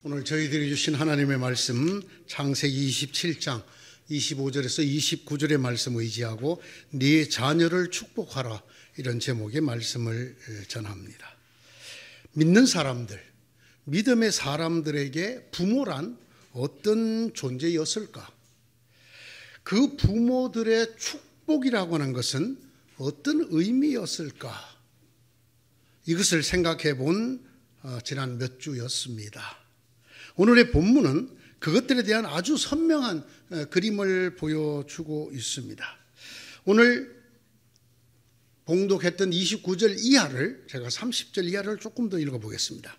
오늘 저희들이 주신 하나님의 말씀 창세기 27장 25절에서 29절의 말씀 의지하고 네 자녀를 축복하라, 이런 제목의 말씀을 전합니다. 믿는 사람들, 믿음의 사람들에게 부모란 어떤 존재였을까? 그 부모들의 축복이라고 하는 것은 어떤 의미였을까? 이것을 생각해 본 지난 몇 주였습니다. 오늘의 본문은 그것들에 대한 아주 선명한 그림을 보여주고 있습니다. 오늘 봉독했던 29절 이하를, 제가 30절 이하를 조금 더 읽어보겠습니다.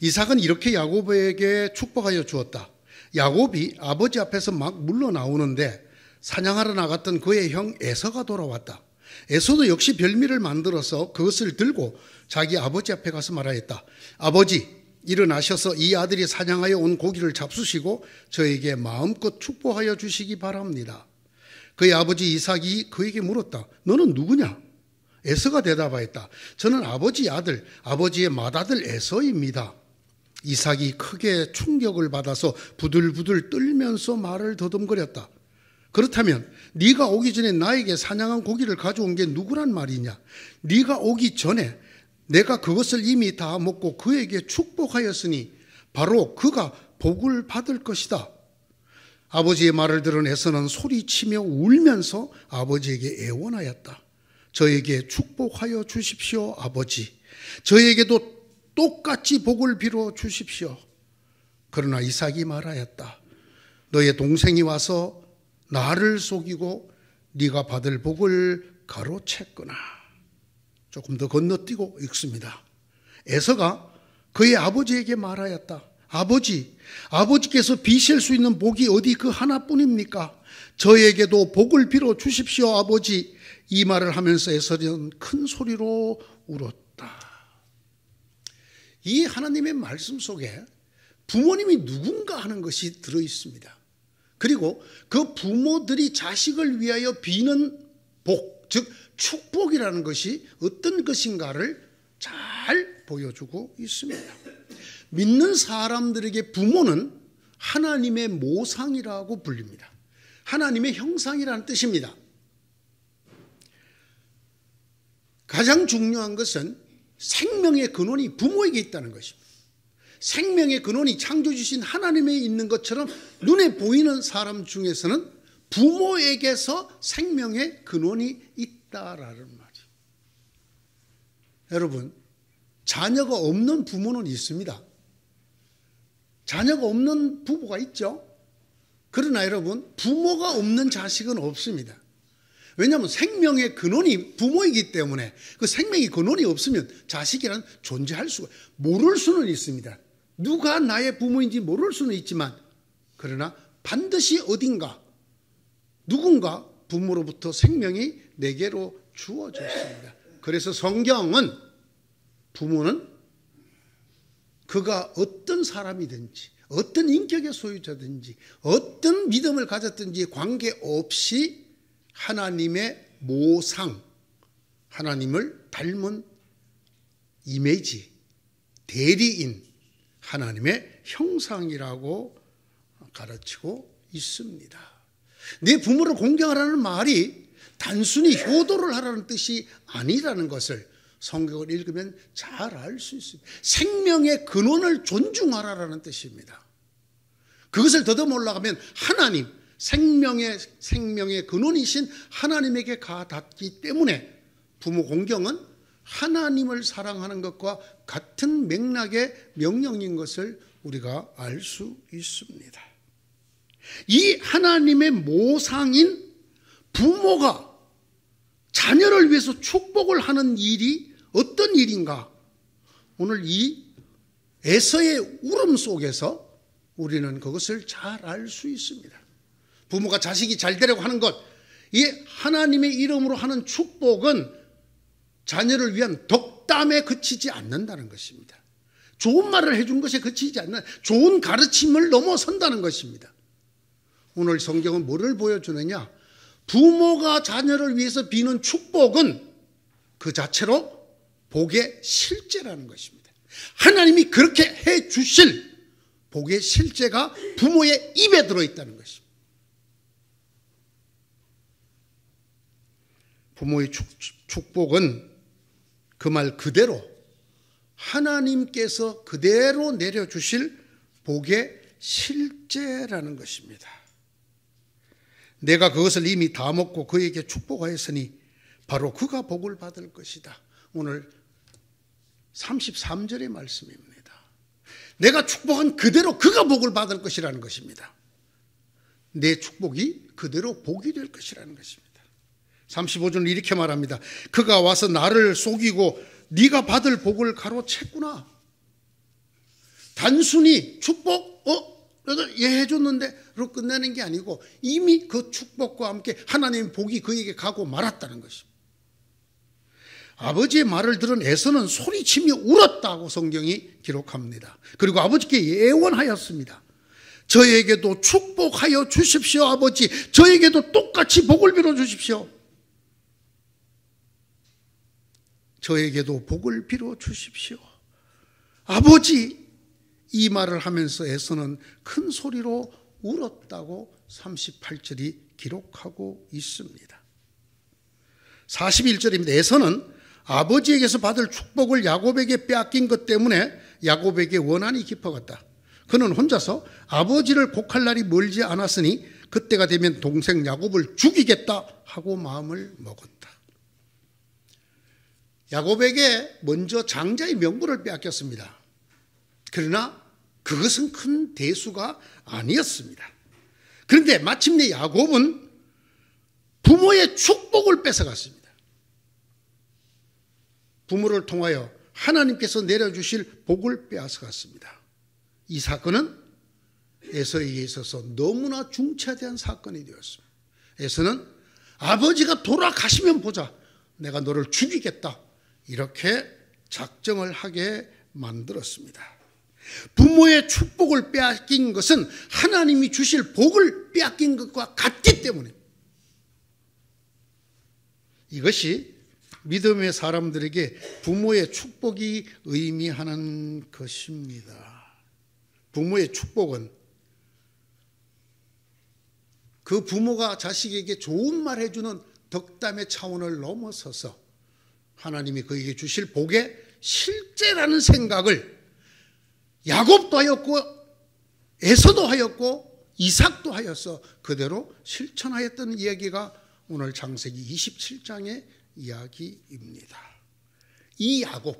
이삭은 이렇게 야곱에게 축복하여 주었다. 야곱이 아버지 앞에서 막 물러나오는데 사냥하러 나갔던 그의 형 에서가 돌아왔다. 에서도 역시 별미를 만들어서 그것을 들고 자기 아버지 앞에 가서 말하였다. 아버지, 일어나셔서 이 아들이 사냥하여 온 고기를 잡수시고 저에게 마음껏 축복하여 주시기 바랍니다. 그의 아버지 이삭이 그에게 물었다. 너는 누구냐? 에서가 대답하였다. 저는 아버지의 아들, 아버지의 맏아들 에서입니다. 이삭이 크게 충격을 받아서 부들부들 떨면서 말을 더듬거렸다. 그렇다면 네가 오기 전에 나에게 사냥한 고기를 가져온 게 누구란 말이냐? 네가 오기 전에 내가 그것을 이미 다 먹고 그에게 축복하였으니 바로 그가 복을 받을 것이다. 아버지의 말을 들은 에서는 소리치며 울면서 아버지에게 애원하였다. 저에게 축복하여 주십시오, 아버지. 저에게도 똑같이 복을 빌어 주십시오. 그러나 이삭이 말하였다. 너의 동생이 와서 나를 속이고 네가 받을 복을 가로챘구나. 조금 더 건너뛰고 읽습니다. 에서가 그의 아버지에게 말하였다. 아버지, 아버지께서 비실 수 있는 복이 어디 그 하나뿐입니까? 저에게도 복을 빌어 주십시오, 아버지. 이 말을 하면서 에서는 큰 소리로 울었다. 이 하나님의 말씀 속에 부모님이 누군가 하는 것이 들어있습니다. 그리고 그 부모들이 자식을 위하여 비는 복, 즉 축복이라는 것이 어떤 것인가를 잘 보여주고 있습니다. 믿는 사람들에게 부모는 하나님의 모상이라고 불립니다. 하나님의 형상이라는 뜻입니다. 가장 중요한 것은 생명의 근원이 부모에게 있다는 것입니다. 생명의 근원이 창조주신 하나님에 있는 것처럼 눈에 보이는 사람 중에서는 부모에게서 생명의 근원이 있다라는 말이에요. 여러분, 자녀가 없는 부모는 있습니다. 자녀가 없는 부부가 있죠. 그러나 여러분, 부모가 없는 자식은 없습니다. 왜냐하면 생명의 근원이 부모이기 때문에 그 생명의 근원이 없으면 자식이란 존재할 수가, 모를 수는 있습니다. 누가 나의 부모인지 모를 수는 있지만, 그러나 반드시 어딘가 누군가 부모로부터 생명이 내게로 주어졌습니다. 그래서 성경은 부모는 그가 어떤 사람이든지 어떤 인격의 소유자든지 어떤 믿음을 가졌든지 관계없이 하나님의 모상, 하나님을 닮은 이미지, 대리인, 하나님의 형상이라고 가르치고 있습니다. 내 부모를 공경하라는 말이 단순히 효도를 하라는 뜻이 아니라는 것을 성경을 읽으면 잘 알 수 있습니다. 생명의 근원을 존중하라는 뜻입니다. 그것을 더듬어 올라가면 하나님, 생명의 근원이신 하나님에게 가닿기 때문에 부모 공경은 하나님을 사랑하는 것과 같은 맥락의 명령인 것을 우리가 알 수 있습니다. 이 하나님의 모상인 부모가 자녀를 위해서 축복을 하는 일이 어떤 일인가? 오늘 이 에서의 울음 속에서 우리는 그것을 잘 알 수 있습니다. 부모가 자식이 잘 되려고 하는 것, 이 하나님의 이름으로 하는 축복은 자녀를 위한 덕담에 그치지 않는다는 것입니다. 좋은 말을 해준 것에 그치지 않는, 좋은 가르침을 넘어선다는 것입니다. 오늘 성경은 뭐를 보여주느냐? 부모가 자녀를 위해서 비는 축복은 그 자체로 복의 실제라는 것입니다. 하나님이 그렇게 해 주실 복의 실제가 부모의 입에 들어있다는 것입니다. 부모의 축복은 그 말 그대로 하나님께서 그대로 내려주실 복의 실제라는 것입니다. 내가 그것을 이미 다 먹고 그에게 축복하였으니 바로 그가 복을 받을 것이다. 오늘 33절의 말씀입니다. 내가 축복한 그대로 그가 복을 받을 것이라는 것입니다. 내 축복이 그대로 복이 될 것이라는 것입니다. 35절은 이렇게 말합니다. 그가 와서 나를 속이고 네가 받을 복을 가로챘구나. 단순히 축복, 내가 얘 해줬는데 로 끝내는 게 아니고 이미 그 축복과 함께 하나님의 복이 그에게 가고 말았다는 것입니다. 아버지의 말을 들은 에서는 소리치며 울었다고 성경이 기록합니다. 그리고 아버지께 예언하였습니다. 저에게도 축복하여 주십시오. 아버지, 저에게도 똑같이 복을 빌어 주십시오. 저에게도 복을 빌어 주십시오. 아버지, 이 말을 하면서 에서는 큰 소리로 울었다고 38절이 기록하고 있습니다. 41절입니다. 에서는 아버지에게서 받을 축복을 야곱에게 빼앗긴 것 때문에 야곱에게 원한이 깊어갔다. 그는 혼자서 아버지를 곡할 날이 멀지 않았으니 그때가 되면 동생 야곱을 죽이겠다 하고 마음을 먹었다. 야곱에게 먼저 장자의 명분을 빼앗겼습니다. 그러나 그것은 큰 대수가 아니었습니다. 그런데 마침내 야곱은 부모의 축복을 뺏어갔습니다. 부모를 통하여 하나님께서 내려주실 복을 빼앗아갔습니다. 이 사건은 에서에게 있어서 너무나 중차대한 사건이 되었습니다. 에서는 아버지가 돌아가시면 보자, 내가 너를 죽이겠다, 이렇게 작정을 하게 만들었습니다. 부모의 축복을 빼앗긴 것은 하나님이 주실 복을 빼앗긴 것과 같기 때문에 이것이 믿음의 사람들에게 부모의 축복이 의미하는 것입니다. 부모의 축복은 그 부모가 자식에게 좋은 말 해주는 덕담의 차원을 넘어서서 하나님이 그에게 주실 복의 실제라는 생각을 야곱도 하였고 에서도 하였고 이삭도 하여서 그대로 실천하였던 이야기가 오늘 창세기 27장의 이야기입니다. 이 야곱,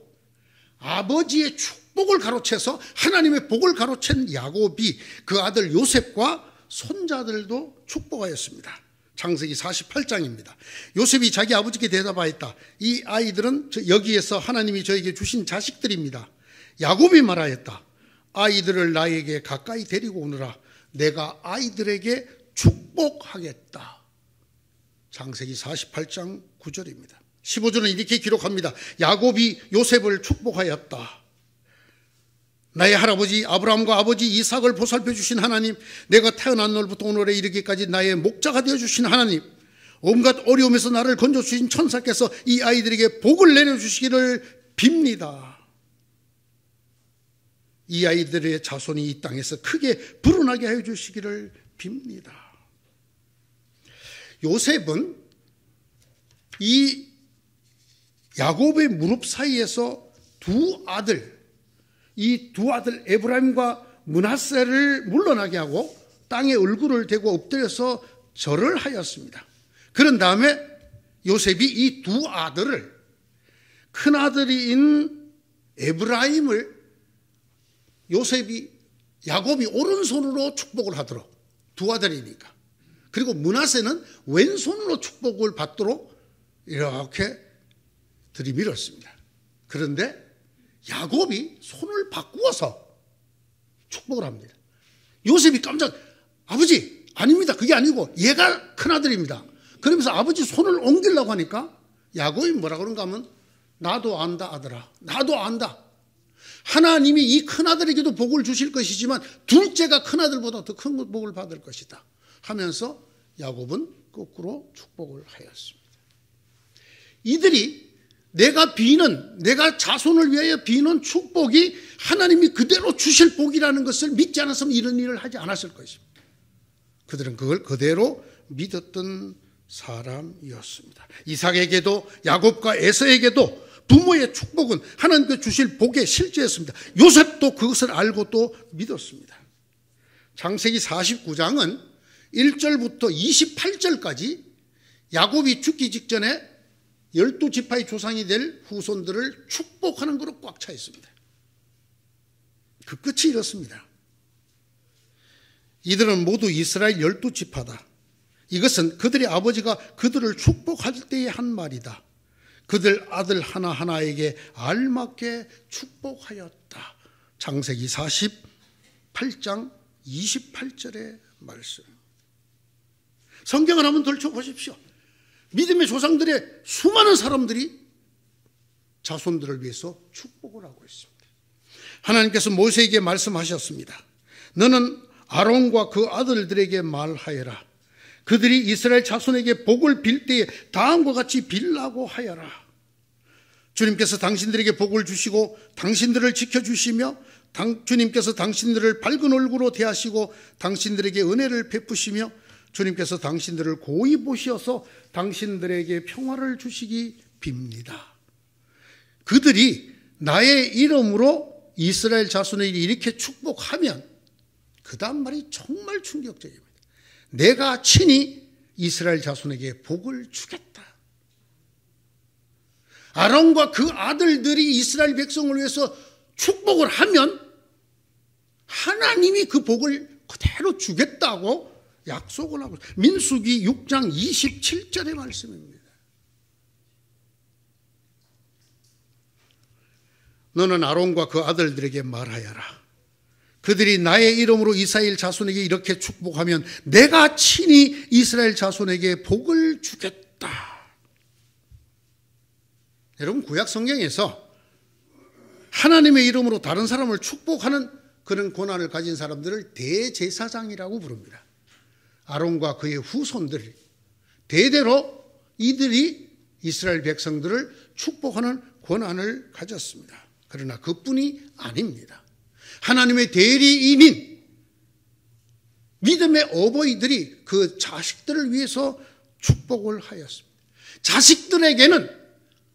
아버지의 축복을 가로채서 하나님의 복을 가로챈 야곱이 그 아들 요셉과 손자들도 축복하였습니다. 창세기 48장입니다. 요셉이 자기 아버지께 대답하였다. 이 아이들은 여기에서 하나님이 저에게 주신 자식들입니다. 야곱이 말하였다. 아이들을 나에게 가까이 데리고 오느라 내가 아이들에게 축복하겠다. 창세기 48장 9절입니다. 15절은 이렇게 기록합니다. 야곱이 요셉을 축복하였다. 나의 할아버지 아브라함과 아버지 이삭을 보살펴 주신 하나님, 내가 태어난 날부터 오늘에 이르기까지 나의 목자가 되어 주신 하나님, 온갖 어려움에서 나를 건져 주신 천사께서 이 아이들에게 복을 내려 주시기를 빕니다. 이 아이들의 자손이 이 땅에서 크게 불어나게 하여 주시기를 빕니다. 요셉은 이 야곱의 무릎 사이에서 이 두 아들 에브라임과 므낫세를 물러나게 하고 땅에 얼굴을 대고 엎드려서 절을 하였습니다. 그런 다음에 요셉이 이 두 아들을, 큰아들인 에브라임을 야곱이 오른손으로 축복을 하도록, 두 아들이니까, 그리고 므낫세는 왼손으로 축복을 받도록 이렇게 들이밀었습니다. 그런데 야곱이 손을 바꾸어서 축복을 합니다. 요셉이 깜짝, 아버지 아닙니다, 그게 아니고 얘가 큰아들입니다. 그러면서 아버지 손을 옮기려고 하니까 야곱이 뭐라 그런가 하면, 나도 안다 아들아, 나도 안다. 하나님이 이 큰아들에게도 복을 주실 것이지만 둘째가 큰아들보다 더 큰 복을 받을 것이다 하면서 야곱은 거꾸로 축복을 하였습니다. 이들이 내가 자손을 위하여 비는 축복이 하나님이 그대로 주실 복이라는 것을 믿지 않았으면 이런 일을 하지 않았을 것입니다. 그들은 그걸 그대로 믿었던 사람이었습니다. 이삭에게도 야곱과 에서에게도 부모의 축복은 하나님께 주실 복의 실제였습니다. 요셉도 그것을 알고 또 믿었습니다. 창세기 49장은 1절부터 28절까지 야곱이 죽기 직전에 12지파의 조상이 될 후손들을 축복하는 것으로 꽉 차 있습니다. 그 끝이 이렇습니다. 이들은 모두 이스라엘 12지파다. 이것은 그들의 아버지가 그들을 축복할 때에 한 말이다. 그들 아들 하나하나에게 알맞게 축복하였다. 창세기 48장 28절의 말씀. 성경을 한번 들춰보십시오. 믿음의 조상들의 수많은 사람들이 자손들을 위해서 축복을 하고 있습니다. 하나님께서 모세에게 말씀하셨습니다. 너는 아론과 그 아들들에게 말하여라. 그들이 이스라엘 자손에게 복을 빌 때에 다음과 같이 빌라고 하여라. 주님께서 당신들에게 복을 주시고 당신들을 지켜주시며 주님께서 당신들을 밝은 얼굴로 대하시고 당신들에게 은혜를 베푸시며 주님께서 당신들을 고이 보시어서 당신들에게 평화를 주시기 빕니다. 그들이 나의 이름으로 이스라엘 자손에게 이렇게 축복하면 그 다음 말이 정말 충격적입니다. 내가 친히 이스라엘 자손에게 복을 주겠다. 아론과 그 아들들이 이스라엘 백성을 위해서 축복을 하면 하나님이 그 복을 그대로 주겠다고 약속을 하고 있습니다. 민수기 6장 27절의 말씀입니다. 너는 아론과 그 아들들에게 말하여라. 그들이 나의 이름으로 이스라엘 자손에게 이렇게 축복하면 내가 친히 이스라엘 자손에게 복을 주겠다. 여러분, 구약 성경에서 하나님의 이름으로 다른 사람을 축복하는 그런 권한을 가진 사람들을 대제사장이라고 부릅니다. 아론과 그의 후손들이 대대로 이들이 이스라엘 백성들을 축복하는 권한을 가졌습니다. 그러나 그뿐이 아닙니다. 하나님의 대리인인 믿음의 어버이들이 그 자식들을 위해서 축복을 하였습니다. 자식들에게는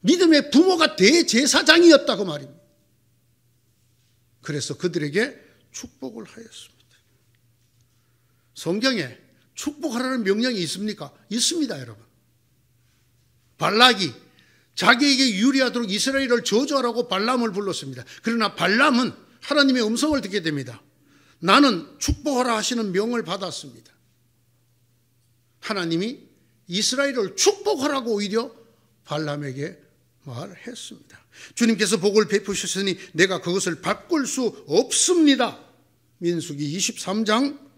믿음의 부모가 대제사장이었다고 말입니다. 그래서 그들에게 축복을 하였습니다. 성경에 축복하라는 명령이 있습니까? 있습니다, 여러분. 발락이 자기에게 유리하도록 이스라엘을 저주하라고 발람을 불렀습니다. 그러나 발람은 하나님의 음성을 듣게 됩니다. 나는 축복하라 하시는 명을 받았습니다. 하나님이 이스라엘을 축복하라고 오히려 발람에게 말했습니다. 주님께서 복을 베푸셨으니 내가 그것을 바꿀 수 없습니다. 민수기 23장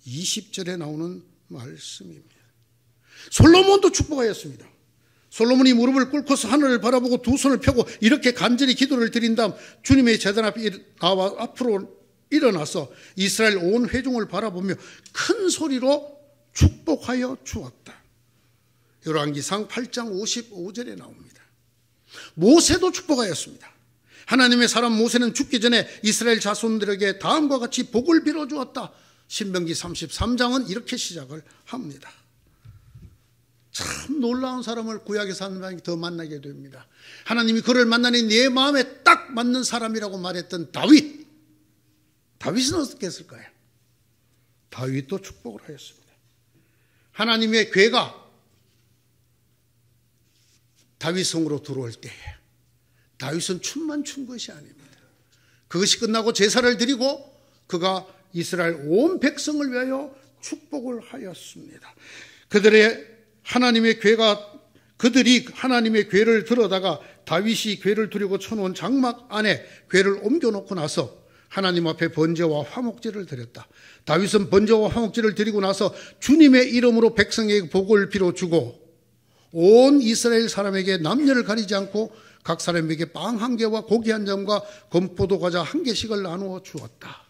20절에 나오는 말씀입니다. 솔로몬도 축복하였습니다. 솔로몬이 무릎을 꿇고서 하늘을 바라보고 두 손을 펴고 이렇게 간절히 기도를 드린 다음 주님의 제단 앞에 나와 앞으로 일어나서 이스라엘 온 회중을 바라보며 큰 소리로 축복하여 주었다. 열왕기상 8장 55절에 나옵니다. 모세도 축복하였습니다. 하나님의 사람 모세는 죽기 전에 이스라엘 자손들에게 다음과 같이 복을 빌어주었다. 신명기 33장은 이렇게 시작을 합니다. 참 놀라운 사람을 구약에서 한 사람이 더 만나게 됩니다. 하나님이 그를 만나니 내 마음에 딱 맞는 사람이라고 말했던 다윗. 다윗은 어떻게 했을까요? 다윗도 축복을 하였습니다. 하나님의 괴가 다윗 성으로 들어올 때에 다윗은 춤만 춘 것이 아닙니다. 그것이 끝나고 제사를 드리고 그가 이스라엘 온 백성을 위하여 축복을 하였습니다. 그들이 하나님의 궤를 들어다가 다윗이 궤를 두려고 쳐놓은 장막 안에 궤를 옮겨놓고 나서 하나님 앞에 번제와 화목제를 드렸다. 다윗은 번제와 화목제를 드리고 나서 주님의 이름으로 백성에게 복을 빌어주고 온 이스라엘 사람에게 남녀를 가리지 않고 각 사람에게 빵 한 개와 고기 한 점과 건포도 과자 한 개씩을 나누어 주었다.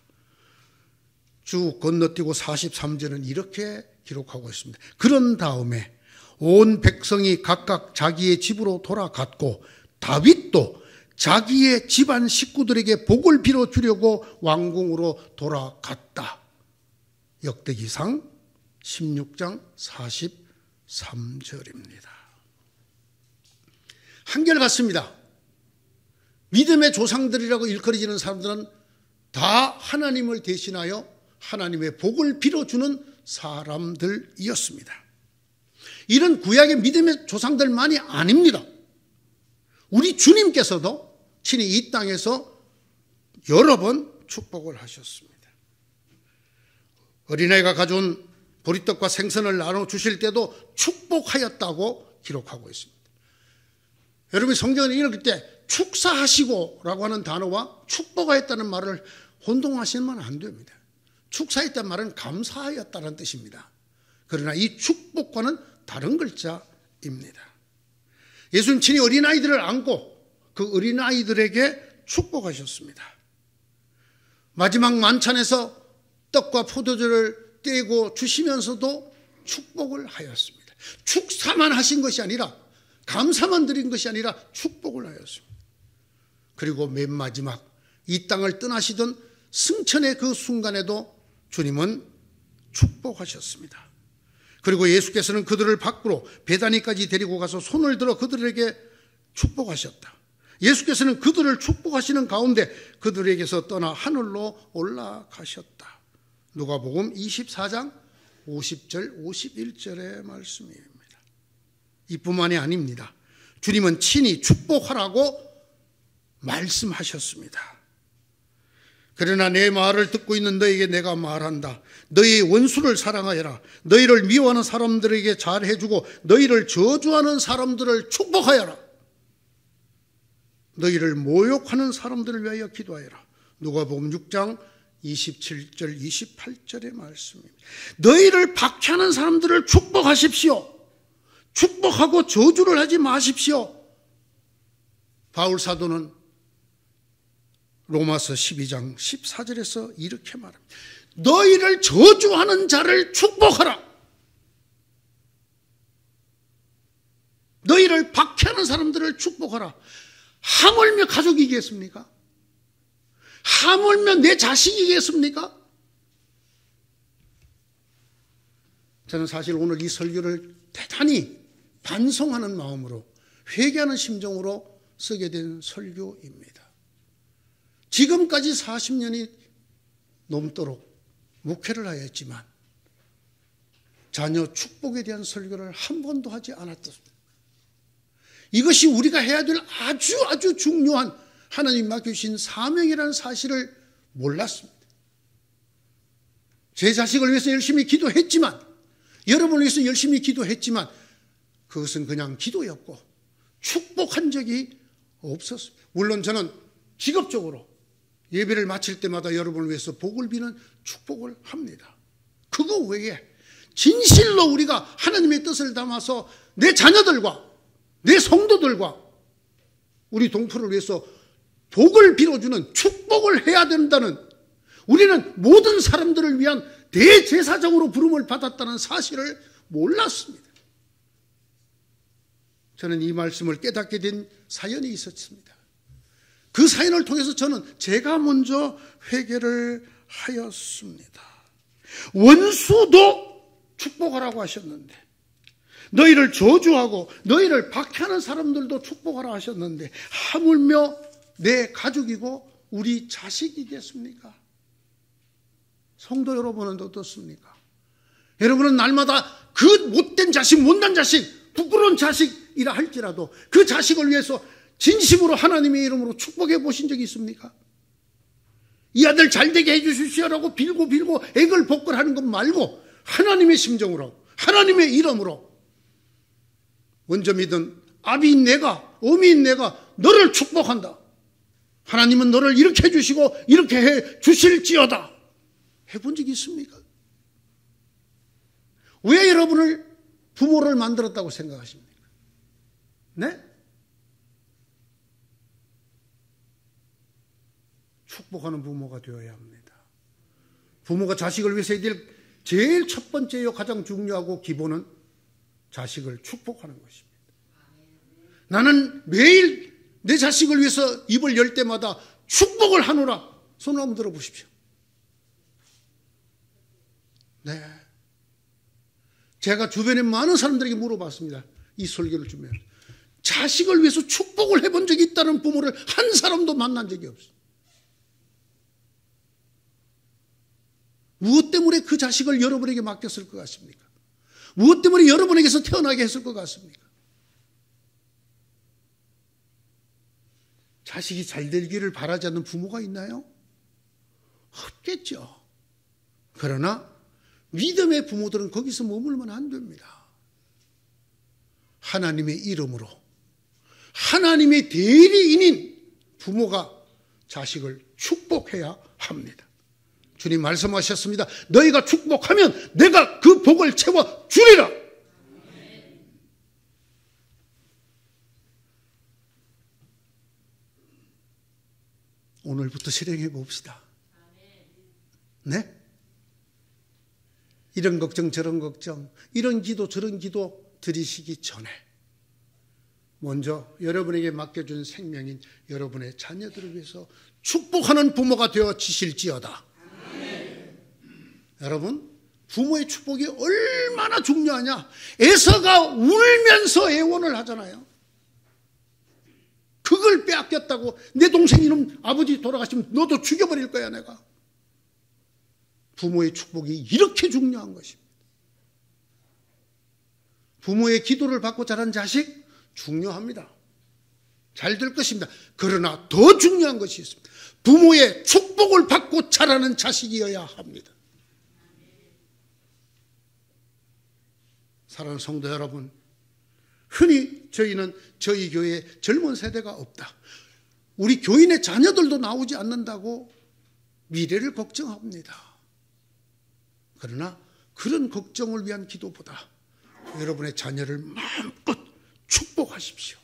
쭉 건너뛰고 43절은 이렇게 기록하고 있습니다. 그런 다음에 온 백성이 각각 자기의 집으로 돌아갔고 다윗도 자기의 집안 식구들에게 복을 빌어주려고 왕궁으로 돌아갔다. 역대기상 16장 43절입니다. 한결같습니다. 믿음의 조상들이라고 일컬어지는 사람들은 다 하나님을 대신하여 하나님의 복을 빌어주는 사람들이었습니다. 이런 구약의 믿음의 조상들만이 아닙니다. 우리 주님께서도 친히 이 땅에서 여러 번 축복을 하셨습니다. 어린아이가 가져온 보리떡과 생선을 나눠주실 때도 축복하였다고 기록하고 있습니다. 여러분 성경은 읽을 때 축사하시고 라고 하는 단어와 축복하였다는 말을 혼동하시면 안 됩니다. 축사했다는 말은 감사하였다는 뜻입니다. 그러나 이 축복과는 다른 글자입니다. 예수님 친히 어린아이들을 안고 그 어린아이들에게 축복하셨습니다. 마지막 만찬에서 떡과 포도주를 떼고 주시면서도 축복을 하였습니다. 축사만 하신 것이 아니라 감사만 드린 것이 아니라 축복을 하였습니다. 그리고 맨 마지막 이 땅을 떠나시던 승천의 그 순간에도 주님은 축복하셨습니다. 그리고 예수께서는 그들을 밖으로 베다니까지 데리고 가서 손을 들어 그들에게 축복하셨다. 예수께서는 그들을 축복하시는 가운데 그들에게서 떠나 하늘로 올라가셨다. 누가복음 24장 50절 51절의 말씀입니다. 이뿐만이 아닙니다. 주님은 친히 축복하라고 말씀하셨습니다. 그러나 내 말을 듣고 있는 너에게 내가 말한다. 너희의 원수를 사랑하여라. 너희를 미워하는 사람들에게 잘해주고 너희를 저주하는 사람들을 축복하여라. 너희를 모욕하는 사람들을 위하여 기도하여라. 누가복음 6장 27절 28절의 말씀입니다. 너희를 박해하는 사람들을 축복하십시오. 축복하고 저주를 하지 마십시오. 바울 사도는 로마서 12장 14절에서 이렇게 말합니다. 너희를 저주하는 자를 축복하라. 너희를 박해하는 사람들을 축복하라. 하물며 가족이겠습니까? 하물며 내 자식이겠습니까? 저는 사실 오늘 이 설교를 대단히 반성하는 마음으로 회개하는 심정으로 쓰게 된 설교입니다. 지금까지 40년이 넘도록 목회를 하였지만 자녀 축복에 대한 설교를 한 번도 하지 않았습니다. 이것이 우리가 해야 될 아주 중요한 하나님 맡겨주신 사명이라는 사실을 몰랐습니다. 제 자식을 위해서 열심히 기도했지만, 여러분을 위해서 열심히 기도했지만 그것은 그냥 기도였고 축복한 적이 없었습니다. 물론 저는 직업적으로 예배를 마칠 때마다 여러분을 위해서 복을 비는 축복을 합니다. 그거 외에 진실로 우리가 하나님의 뜻을 담아서 내 자녀들과 내 성도들과 우리 동포를 위해서 복을 빌어주는 축복을 해야 된다는, 우리는 모든 사람들을 위한 대제사장으로 부름을 받았다는 사실을 몰랐습니다. 저는 이 말씀을 깨닫게 된 사연이 있었습니다. 그 사연을 통해서 저는 제가 먼저 회개를 하였습니다. 원수도 축복하라고 하셨는데, 너희를 저주하고 너희를 박해하는 사람들도 축복하라 하셨는데 하물며 내 가족이고 우리 자식이겠습니까? 성도 여러분은 어떻습니까? 여러분은 날마다 그 못된 자식, 못난 자식, 부끄러운 자식이라 할지라도 그 자식을 위해서 진심으로 하나님의 이름으로 축복해 보신 적이 있습니까? 이 아들 잘되게 해주십시오라고 빌고 애걸 복걸하는 것 말고 하나님의 심정으로, 하나님의 이름으로 원점이든 아비인 내가, 어미인 내가 너를 축복한다. 하나님은 너를 이렇게 해주시고 이렇게 해 주실지어다. 해본 적이 있습니까? 왜 여러분을 부모를 만들었다고 생각하십니까? 네? 축복하는 부모가 되어야 합니다. 부모가 자식을 위해서 해야 될 제일 첫 번째요, 가장 중요하고 기본은 자식을 축복하는 것입니다. 나는 매일 내 자식을 위해서 입을 열 때마다 축복을 하노라. 손을 한번 들어보십시오. 네. 제가 주변에 많은 사람들에게 물어봤습니다. 이 설교를 주면. 자식을 위해서 축복을 해본 적이 있다는 부모를 한 사람도 만난 적이 없어요. 무엇 때문에 그 자식을 여러분에게 맡겼을 것 같습니까? 무엇 때문에 여러분에게서 태어나게 했을 것 같습니까? 자식이 잘 되기를 바라지 않는 부모가 있나요? 없겠죠. 그러나 믿음의 부모들은 거기서 머물면 안 됩니다. 하나님의 이름으로 하나님의 대리인인 부모가 자식을 축복해야 합니다. 주님 말씀하셨습니다. 너희가 축복하면 내가 그 복을 채워 주리라. 오늘부터 실행해 봅시다. 네? 이런 걱정 저런 걱정, 이런 기도 저런 기도 드리시기 전에 먼저 여러분에게 맡겨준 생명인 여러분의 자녀들을 위해서 축복하는 부모가 되어지실지어다. 여러분, 부모의 축복이 얼마나 중요하냐. 에서가 울면서 애원을 하잖아요. 그걸 빼앗겼다고. 내 동생 이놈 아버지 돌아가시면 너도 죽여버릴 거야 내가. 부모의 축복이 이렇게 중요한 것입니다. 부모의 기도를 받고 자란 자식 중요합니다. 잘 될 것입니다. 그러나 더 중요한 것이 있습니다. 부모의 축복을 받고 자라는 자식이어야 합니다. 사랑하는 성도 여러분, 흔히 저희는 저희 교회에 젊은 세대가 없다, 우리 교인의 자녀들도 나오지 않는다고 미래를 걱정합니다. 그러나 그런 걱정을 위한 기도보다 여러분의 자녀를 마음껏 축복하십시오.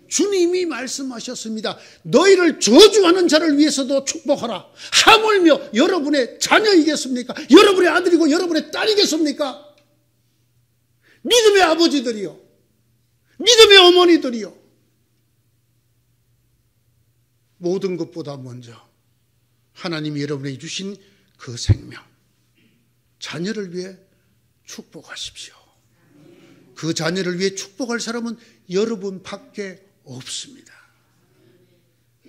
주님이 말씀하셨습니다. 너희를 저주하는 자를 위해서도 축복하라. 하물며 여러분의 자녀이겠습니까? 여러분의 아들이고 여러분의 딸이겠습니까? 믿음의 아버지들이요, 믿음의 어머니들이요, 모든 것보다 먼저 하나님이 여러분에게 주신 그 생명, 자녀를 위해 축복하십시오. 그 자녀를 위해 축복할 사람은 여러분밖에 없습니다.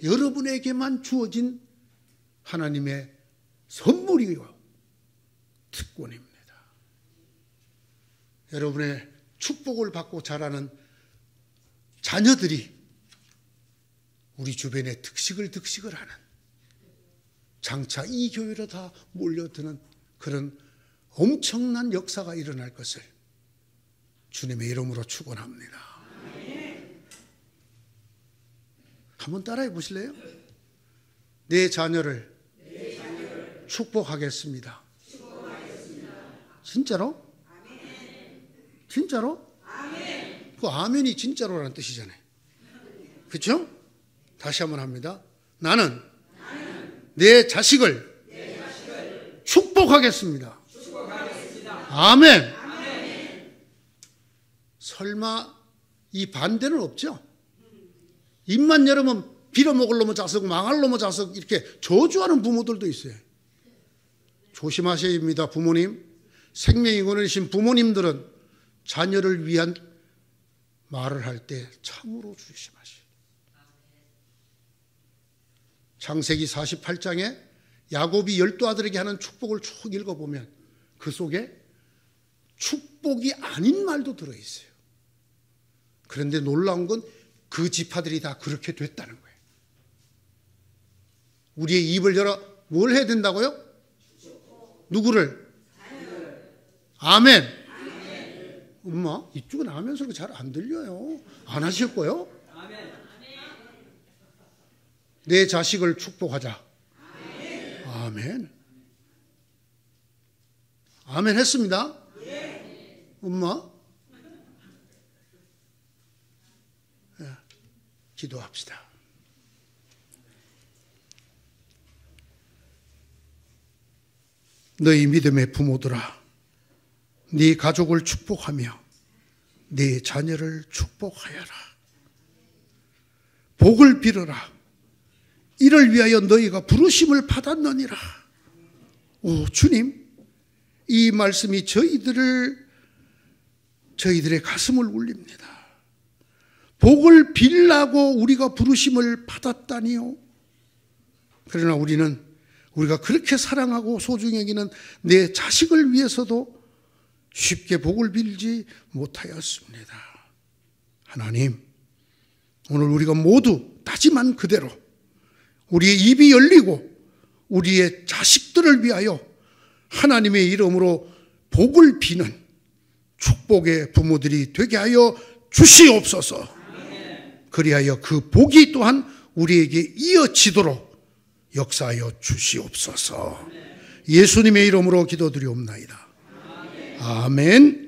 여러분에게만 주어진 하나님의 선물이요, 특권입니다. 여러분의 축복을 받고 자라는 자녀들이 우리 주변에 득식을 하는, 장차 이 교회로 다 몰려드는 그런 엄청난 역사가 일어날 것을 주님의 이름으로 축원합니다. 한번 따라해 보실래요? 내 자녀를 축복하겠습니다. 진짜로? 진짜로? 그 아멘이 진짜로라는 뜻이잖아요. 그렇죠? 다시 한번 합니다. 나는 내 자식을 축복하겠습니다. 아멘. 설마 이 반대는 없죠? 입만 열으면 빌어먹을 놈의 자식, 망할 놈의 자식, 이렇게 저주하는 부모들도 있어요. 조심하셔야 합니다. 부모님, 생명이 권하신 부모님들은 자녀를 위한 말을 할 때 참으로 조심하셔야 돼요. 창세기 48장에 야곱이 12아들에게 하는 축복을 쭉 읽어보면 그 속에 축복이 아닌 말도 들어있어요. 그런데 놀라운 건 그 지파들이 다 그렇게 됐다는 거예요. 우리의 입을 열어 뭘 해야 된다고요? 누구를? 아멘. 엄마, 이쪽은 아멘 소리가 잘 안 들려요. 안 하셨고요? 내 자식을 축복하자. 아멘. 아멘 했습니다. 엄마, 기도합시다. 너희 믿음의 부모들아, 네 가족을 축복하며 네 자녀를 축복하여라. 복을 빌어라. 이를 위하여 너희가 부르심을 받았느니라. 오, 주님, 이 말씀이 저희들의 가슴을 울립니다. 복을 빌라고 우리가 부르심을 받았다니요. 그러나 우리가 그렇게 사랑하고 소중히 여기는 내 자식을 위해서도 쉽게 복을 빌지 못하였습니다. 하나님, 오늘 우리가 모두 다짐한 그대로 우리의 입이 열리고 우리의 자식들을 위하여 하나님의 이름으로 복을 비는 축복의 부모들이 되게 하여 주시옵소서. 그리하여 그 복이 또한 우리에게 이어지도록 역사하여 주시옵소서. 예수님의 이름으로 기도드리옵나이다. 아멘.